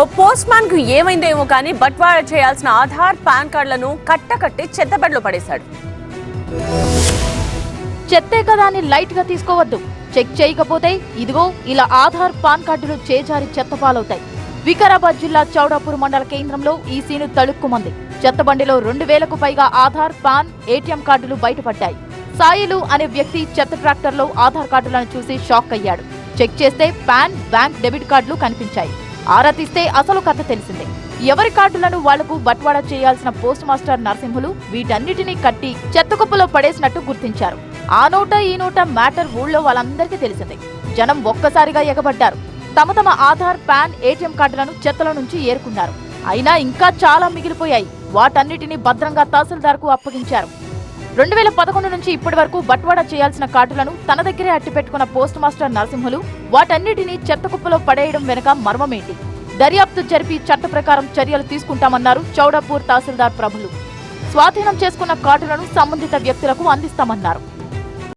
ఓ post man కు ఏమైందేమో కానీ బట్వాడా చేయాల్సిన ఆధార్ పాన్ కార్డులను కట్టకట్టి చెత్తబడిలో పడేశాడు. చెత్తే కదా అని లైట్ గా తీసుకోవద్దు. చెక్ చేయకపోతే ఇదిగో ఇలా ఆధార్ పాన్ కార్డులు చేజారి చెత్తపాలవుతాయి. వికారాబాద్ జిల్లా చౌడాపూర్ మండల కేంద్రంలో ఈ సీను తళుక్కుమంది. చెత్తబండిలో 2000కు పైగా ఆధార్ పాన్ ఏటీఎం కార్డులు బయటపడ్డాయి. సాయిలు అనే వ్యక్తి చెత్త ట్రాక్టర్లో ఆధార్ కార్డులను చూసి షాక్ అయ్యాడు. చెక్ చేస్తే పాన్, బ్యాంక్ డెబిట్ కార్డులు కనిపించాయి. ఆరా తీస్తే అసలు కథ తెలిసిందే. ఎవరి కార్డులను వాళ్లకు బట్వాడా చేయాల్సిన పోస్ట్ మాస్టర్ నరసింహులు వీటన్నిటినీ కట్టి చెత్తకుప్పలో పడేసినట్టు గుర్తించారు. ఆ నోట ఈ నోట మ్యాటర్ ఊళ్ళో వాళ్ళందరికీ తెలిసిందే. జనం ఒక్కసారిగా ఎగబడ్డారు. తమ తమ ఆధార్, పాన్, ఏటీఎం కార్డులను చెత్తల నుంచి ఏరుకున్నారు. అయినా ఇంకా చాలా మిగిలిపోయాయి. వాటన్నిటినీ భద్రంగా తహసీల్దార్కు అప్పగించారు. 2011 నుంచి ఇప్పటి వరకు బట్వాడా చేయాల్సిన కార్డులను తన దగ్గరే అట్టిపెట్టుకున్న పోస్ట్ మాస్టర్ నరసింహులు వాటన్నిటినీ చెత్తకుప్పలో పడేయడం వెనుక మర్మమేంటి? దర్యాప్తు జరిపి చట్ట ప్రకారం చర్యలు తీసుకుంటామన్నారు చౌడాపూర్ తహసీల్దార్ ప్రభులు. స్వాధీనం చేసుకున్న కార్డులను సంబంధిత వ్యక్తులకు అందిస్తామన్నారు.